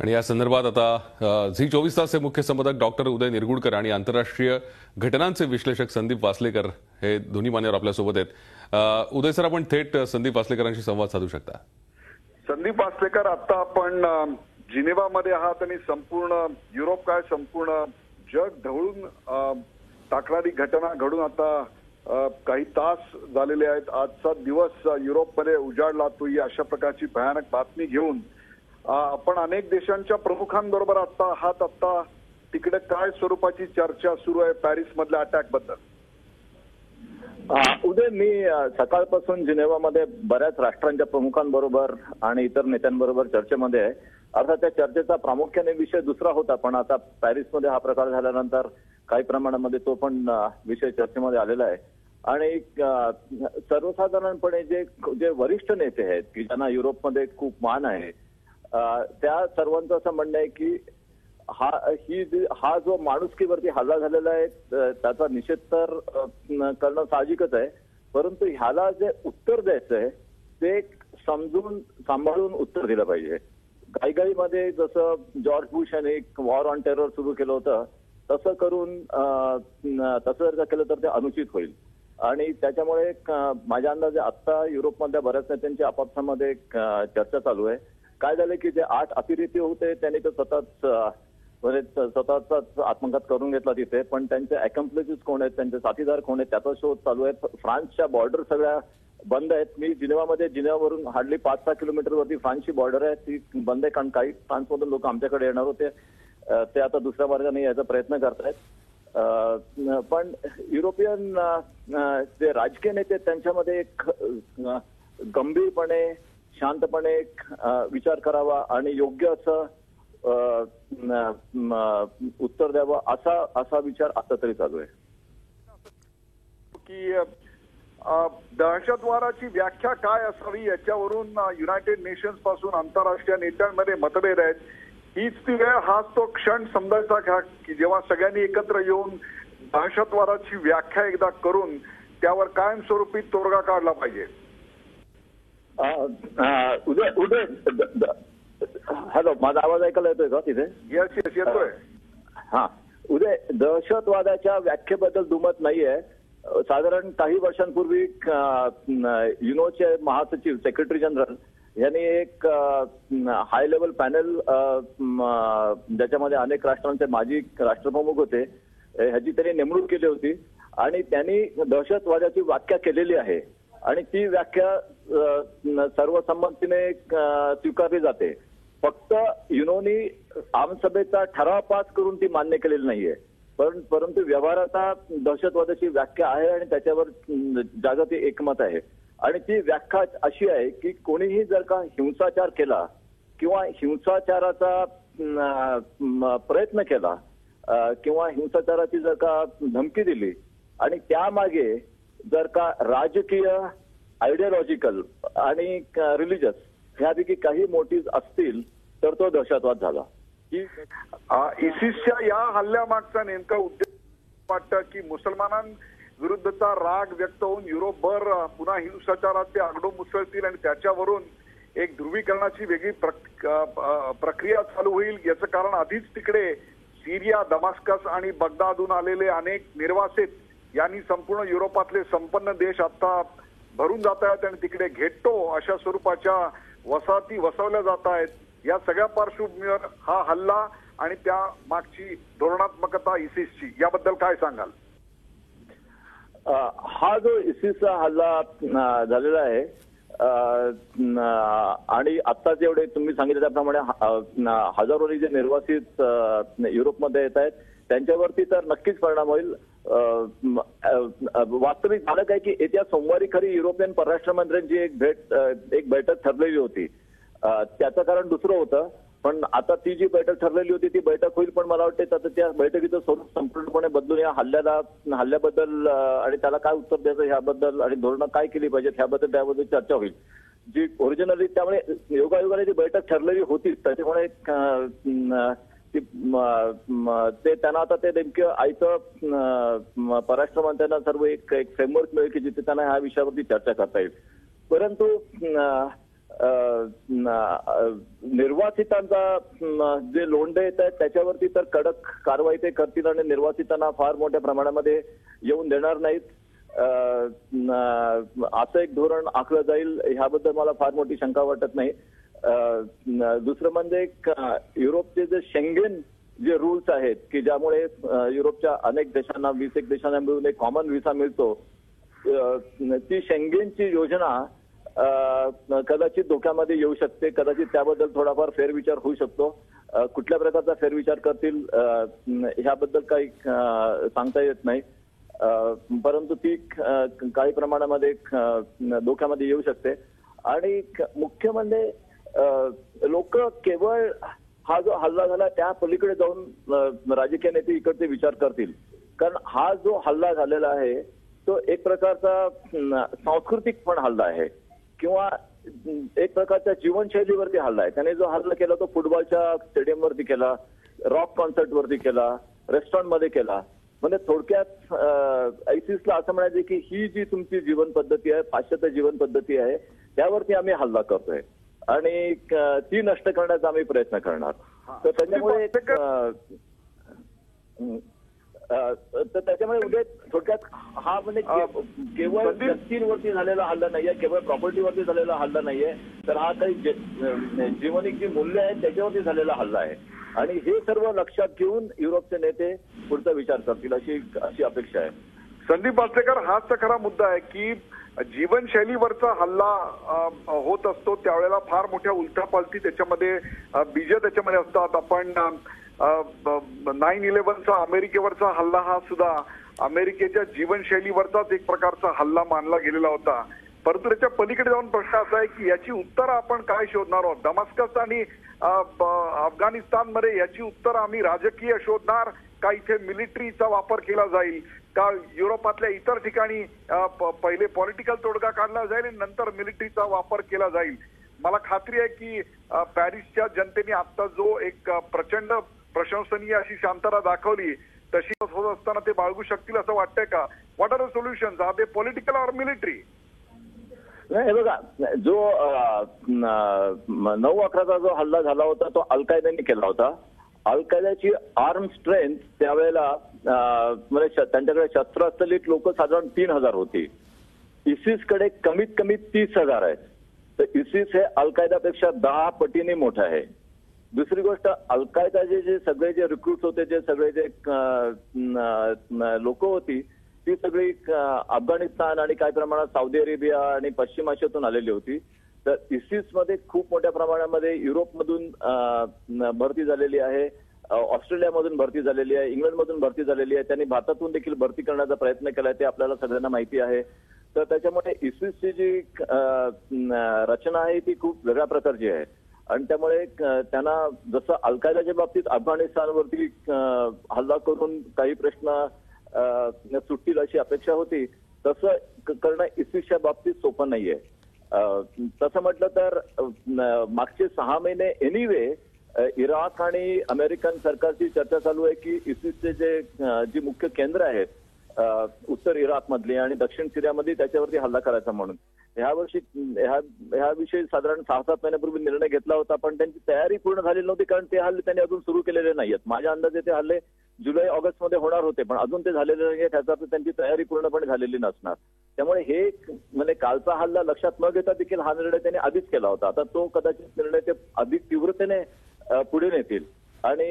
आणि या संदर्भात आता झी 24 तासचे मुख्य संपादक डॉक्टर उदय निरगुडकर आणि आंतरराष्ट्रीय घटनांचे विश्लेषक संदीप वासलेकर हे दोन्ही मान्यवर आपल्यासोबत आहेत। उदय सर, आपण थेट संदीप वासलेकरांशी संवाद साधू शकता। संदीप वासलेकर, आता आपण जिनेवामध्ये आहात आणि संपूर्ण युरोप काय संपूर्ण जग ढवळून टाकणारी घटना घडून आता काही तास झालेले आहेत। आजचा दिवस युरोपमध्ये उजाडला तो ही अशा प्रकारची भयानक बातमी घेऊन आपण अनेक देशांच्या प्रमुखांबरोबर आता आहात। आता तिकडे काय स्वरूपाची चर्चा सुरू आहे पॅरिस मधल्या अटॅक बद्दल? उदय, मी सकाळपासून जिनेवामध्ये बऱ्याच राष्ट्रांच्या प्रमुखांबरोबर आणि इतर नेत्यांबरोबर चर्चेमध्ये आहे। अर्थात त्या चर्चेचा प्रामुख्याने विषय दुसरा होता, पण आता पॅरिसमध्ये हा प्रकार झाल्यानंतर काही प्रमाणामध्ये तो पण विषय चर्चेमध्ये आलेला आहे। आणि सर्वसाधारणपणे जे वरिष्ठ नेते आहेत की ज्यांना युरोपमध्ये खूप मान आहे, त्या सर्वांचं असं म्हणणं आहे की हा जो माणुसकीवरती हल्ला झालेला आहे त्याचा निषेध तर करणं साहजिकच आहे, परंतु ह्याला जे उत्तर द्यायचं आहे ते समजून सांभाळून उत्तर दिलं पाहिजे। घाईघाईमध्ये जसं जॉर्ज बुश यांनी वॉर ऑन टेरर सुरू केलं होतं तसं करून तसं जर केलं तर ते अनुचित होईल। आणि त्याच्यामुळे माझ्या अंदाजे आता युरोपमधल्या बऱ्याच नेत्यांची आपापसामध्ये चर्चा चालू आहे। काय झालं की जे 8 अतिरेकी होते त्यांनी तर स्वतःचाच आत्मघात करून घेतला तिथे, पण त्यांचे अकम्प्लिसेस कोण आहेत, त्यांचे साथीदार कोण आहेत त्याचा शोध चालू आहे। फ्रान्सच्या बॉर्डर सगळ्या बंद आहेत। मी जिनेवावरून हार्डली 5-6 किलोमीटरवरती फ्रान्सची बॉर्डर आहे, ती बंद आहे कारण काही फ्रान्समधून लोक आमच्याकडे येणार होते, ते आता दुसऱ्या मार्गाने यायचा प्रयत्न करतायत। पण युरोपियन जे राजकीय नेते त्यांच्यामध्ये एक गंभीरपणे शांतपणे विचार करावा आणि योग्य असं उत्तर द्यावं असा विचार आता तरी चालू आहे की दहशतवादाची व्याख्या काय असावी याच्यावरून युनायटेड नेशन्स पासून आंतरराष्ट्रीय नेत्यांमध्ये मतभेद आहेत। हीच ती वेळ, हाच तो क्षण समजायचा का की जेव्हा सगळ्यांनी एकत्र येऊन दहशतवादाची व्याख्या एकदा करून त्यावर कायमस्वरूपी तोडगा काढला पाहिजे। उदय, हॅलो, माझा आवाज ऐकायला येतोय का तिथे? यस येतोय। हा उदय, दहशतवादाच्या व्याख्येबद्दल दुमत नाहीये। साधारण काही वर्षांपूर्वी युनोचे महासचिव सेक्रेटरी जनरल यांनी एक हाय लेवल पॅनल ज्याच्यामध्ये अनेक राष्ट्रांचे माजी राष्ट्रप्रमुख होते ह्याची त्यांनी नेमणूक केली होती आणि त्यांनी दहशतवादाची व्याख्या केलेली आहे आणि ती व्याख्या सर्वसंमतीने स्वीकारली जाते। फक्त युनोनी आमसभेचा ठराव पास करून ती मान्य केलेली नाहीये, परंतु व्यवहाराचा दहशतवादाची व्याख्या आहे आणि त्याच्यावर जागतिक एकमत आहे। आणि ती व्याख्या अशी आहे की कोणीही जर का हिंसाचार केला किंवा हिंसाचाराचा प्रयत्न केला किंवा हिंसाचाराची जर का धमकी दिली आणि त्यामागे जर का राजकीय, आयडियोलॉजिकल आणि रिलिजियस ह्यापैकी काही मोटिव्ह असतील तर तो दहशतवाद झाला। इसिसच्या या हल्ल्यामागचा नेमका उद्देश वाटतं की मुसलमानांविरुद्धचा राग व्यक्त होऊन युरोपभर पुन्हा हिंसाचाराचे आगडोंब उसळतील आणि त्याच्यावरून एक ध्रुवीकरणाची वेगळी प्रक्रिया चालू होईल। याचं कारण आधीच तिकडे सिरिया, दमास्कस आणि बगदादहून आलेले अनेक निर्वासित यांनी संपूर्ण युरोपातले संपन्न देश आता भरून जात आहेत आणि तिकडे घेट्टो अशा स्वरूपाच्या वसाहती वसवल्या जात आहेत। या सगळ्या पार्श्वभूमीवर हा हल्ला आणि त्या मागची धोरणात्मकता इसिसची, याबद्दल काय सांगाल? हा जो इसिसचा हल्ला झालेला आहे आणि आता जेवढे तुम्ही सांगितलं त्याप्रमाणे हजारो जे निर्वासित युरोपमध्ये येत आहेत त्यांच्यावरती तर नक्कीच परिणाम होईल। वास्तविक झालं काय की येत्या सोमवारी खरी युरोपियन परराष्ट्र मंत्र्यांची एक बैठक ठरलेली होती। त्याचं कारण दुसरं होतं, पण आता ती जी बैठक ठरलेली होती ती बैठक होईल, पण मला वाटतं त्या बैठकीचं स्वरूप संपूर्णपणे बदलून या हल्ल्याबद्दल आणि त्याला काय उत्तर द्यायचं ह्याबद्दल आणि धोरणं काय केली पाहिजेत ह्याबद्दल त्याबद्दल चर्चा होईल जी ओरिजिनली। त्यामुळे योगायोगाने जी बैठक ठरलेली होती त्याच्यामुळे ते त्यांना आता ते नेमकं आयतं परराष्ट्र मंत्र्यांना सर्व एक फ्रेमवर्क मिळेल की जिथे त्यांना ह्या विषयावरती चर्चा करता येईल। परंतु निर्वासितांचा जे लोंढे येत आहेत त्याच्यावरती तर कडक कारवाई ते करतील आणि निर्वासितांना फार मोठ्या प्रमाणामध्ये येऊन देणार नाहीत. असं एक धोरण आखलं जाईल ह्याबद्दल मला फार मोठी शंका वाटत नाही. दुसरं म्हणजे युरोपचे जे शेंगेन जे रूल्स आहेत की ज्यामुळे युरोपच्या अनेक देशांना 21 देशांना मिळून एक कॉमन व्हिसा मिळतो, ती शेंगेनची योजना कदाचित धोक्यामध्ये येऊ शकते. कदाचित त्याबद्दल थोडाफार फेरविचार होऊ शकतो. कुठल्या प्रकारचा फेरविचार करतील ह्याबद्दल काही सांगता येत नाही, परंतु ती काही प्रमाणामध्ये धोक्यामध्ये येऊ शकते. आणि मुख्य म्हणजे लोक केवळ हा जो हल्ला झाला त्या पलीकडे जाऊन राजकीय नेते इकडचे विचार करतील, कारण हा जो हल्ला झालेला आहे तो एक प्रकारचा सांस्कृतिक पण हल्ला आहे किंवा एक प्रकारच्या जीवनशैलीवरती हल्ला आहे. त्याने जो हल्ला केला तो फुटबॉलच्या स्टेडियमवरती केला, रॉक कॉन्सर्टवरती केला, रेस्टॉरंटमध्ये केला. म्हणजे थोडक्यात आयसिसला असं म्हणायचं की ही जी तुमची जीवन पद्धती आहे, पाश्चात्य जीवन पद्धती आहे, त्यावरती आम्ही हल्ला करतोय आणि ती नष्ट करण्याचा आम्ही प्रयत्न करणार. तर त्याच्यामुळे उद्या थोडक्यात हा म्हणजे केवळ व्यक्तींवरती झालेला हल्ला नाहीये, केवळ प्रॉपर्टीवरती झालेला हल्ला नाहीये, तर हा काही जीवनिक जी मूल्य आहेत त्याच्यावरती झालेला हल्ला आहे. आणि हे सर्व लक्षात घेऊन युरोपचे नेते पुढचा विचार करतील अशी अपेक्षा आहे. संदीप वासलेकर, हाच तर खरा मुद्दा आहे की जीवनशैलीवरचा हल्ला होत असतो त्यावेळेला फार मोठ्या उलथापालथी त्याच्यामध्ये बीज त्याच्यामध्ये असतात. आपण 9/11चा अमेरिकेवरचा हल्ला हा सुद्धा अमेरिकेच्या जीवनशैलीवरचाच एक प्रकारचा हल्ला मानला गेलेला होता. परंतु त्याच्या पलीकडे जाऊन प्रश्न असा आहे की याची उत्तरं आपण काय शोधणार आहोत? दमास्कस आणि अफगाणिस्तानमध्ये याची उत्तरं आम्ही राजकीय शोधणार का इथे मिलिटरीचा वापर केला जाईल का युरोपातल्या इतर ठिकाणी पहिले पॉलिटिकल तोडगा काढला जाईल आणि नंतर मिलिटरीचा वापर केला जाईल? मला खात्री आहे की पॅरिसच्या जनतेने आता जो एक प्रचंड प्रशंसनीय अशी शांतता दाखवली तशी होत असताना ते बाळगू शकतील असं वाटतंय का? What are the solutions? Are they political or military? नाही, हे बघा, जो 9/11चा जो हल्ला झाला होता तो अल कायद्याने केला होता. अल कायद्याची आर्म स्ट्रेंथ त्यावेळेला म्हणजे त्यांच्याकडे शस्त्र असलेली लोक साधारण 3000 होती. इसिसकडे कमीत कमी 30,000 आहेत. तर इसिस हे अल कायद्यापेक्षा 10 पटीने मोठं आहे. दुसरी गोष्ट, अल कायदाचे जे सगळे जे रिक्रूट होते, जे सगळे जे लोक होती ती सगळी अफगाणिस्तान आणि काही प्रमाणात सौदी अरेबिया आणि पश्चिम आशियातून आलेली होती. तर इसिसमध्ये खूप मोठ्या प्रमाणामध्ये युरोपमधून भरती झालेली आहे, ऑस्ट्रेलियामधून भरती झालेली आहे, इंग्लंडमधून भरती झालेली आहे. त्यांनी भारतातून देखील भरती करण्याचा प्रयत्न केलाय, ते आपल्याला सगळ्यांना माहिती आहे. तर त्याच्यामुळे इसिसची जी रचना आहे ती खूप वेगळ्या प्रकारची आहे आणि त्यामुळे त्यांना जसं अल कायदाच्या बाबतीत अफगाणिस्तानवरती हल्ला करून काही प्रश्न सुटतील अशी अपेक्षा होती, तसं करणं इसिसच्या बाबतीत सोपं नाहीये. तसं म्हटलं तर मागचे 6 महिने एनिवे इराक आणि अमेरिकन सरकारची चर्चा चालू आहे की इसिसचे जी मुख्य केंद्र आहेत उत्तर इराकमधली आणि दक्षिण सिरियामध्ये त्याच्यावरती हल्ला करायचा म्हणून. ह्याविषयी साधारण 6-7 महिन्यापूर्वी निर्णय घेतला होता, पण त्यांची तयारी पूर्ण झालेली नव्हती, कारण ते हल्ले त्यांनी अजून सुरू केलेले नाहीयेत. माझ्या अंदाजे ते हल्ले जुलै-ऑगस्ट मध्ये होणार होते, पण अजून ते झालेले नाहीये. त्याचा अर्थ त्यांची तयारी पूर्णपणे झालेली नसणार. त्यामुळे हे म्हणजे कालचा हल्ला लक्षात न घेता देखील हा निर्णय त्यांनी आधीच केला होता. आता तो कदाचित निर्णय ते अधिक तीव्रतेने पुढे नेतील आणि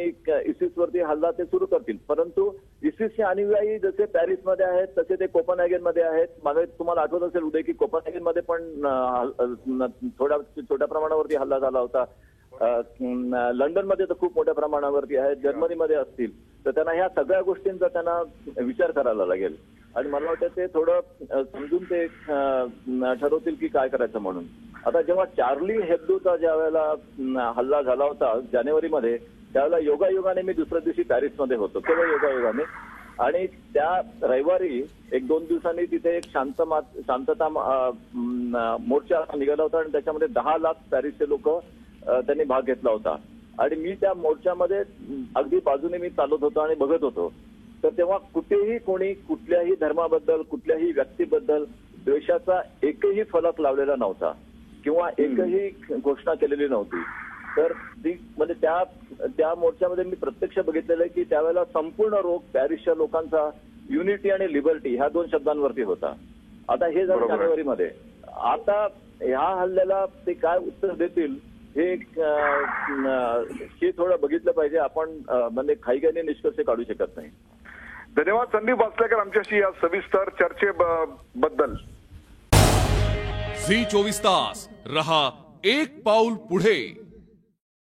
इसिसवरती हल्ला ते सुरू करतील. परंतु इसिसचे अनुयायी जसे पॅरिसमध्ये आहेत तसे ते कोपनहेगनमध्ये आहेत. मागे तुम्हाला आठवत असेल उदय की कोपनहेगनमध्ये पण थोड्या छोट्या प्रमाणावरती हल्ला झाला होता. लंडनमध्ये तर खूप मोठ्या प्रमाणावरती आहेत, जर्मनीमध्ये असतील. तर त्यांना ह्या सगळ्या गोष्टींचा त्यांना विचार करायला लागेल आणि मला वाटतं ते थोडं समजून ते ठरवतील की काय करायचं म्हणून. आता जेव्हा चार्ली हेब्दोचा ज्या वेळेला हल्ला झाला होता जानेवारीमध्ये, त्यावेळेला योगायोगाने मी दुसऱ्या दिवशी पॅरिसमध्ये होतो, केवळ योगायोगाने. आणि त्या रविवारी 1-2 दिवसांनी तिथे एक शांतता मोर्चा निघाला होता आणि त्याच्यामध्ये 10 लाख पॅरिसचे लोक त्यांनी भाग घेतला होता. आणि मी त्या मोर्चामध्ये अगदी बाजूने मी चालत होतो आणि बघत होतो. तर तेव्हा कुठेही कोणी कुठल्याही धर्माबद्दल कुठल्याही व्यक्तीबद्दल द्वेषाचा एकही फलक लावलेला नव्हता. किंवा एकही घोषणा केलेली नव्हती. तर ती म्हणजे त्या मोर्चामध्ये मी प्रत्यक्ष बघितलेलं आहे की त्यावेळेला संपूर्ण रोख पॅरिसच्या लोकांचा युनिटी आणि लिबर्टी ह्या 2 शब्दांवरती होता. आता हे झालं बरोबर आहे. जानेवारीमध्ये. आता ह्या हल्ल्याला ते काय उत्तर देतील हे थोडं बघितलं पाहिजे. आपण म्हणजे घाईघाईने निष्कर्ष काढू शकत नाही. धन्यवाद संदीप वासलेकर आमच्याशी या सविस्तर चर्चेबद्दल. झी 24 तास रहा एक पाऊल पुढे.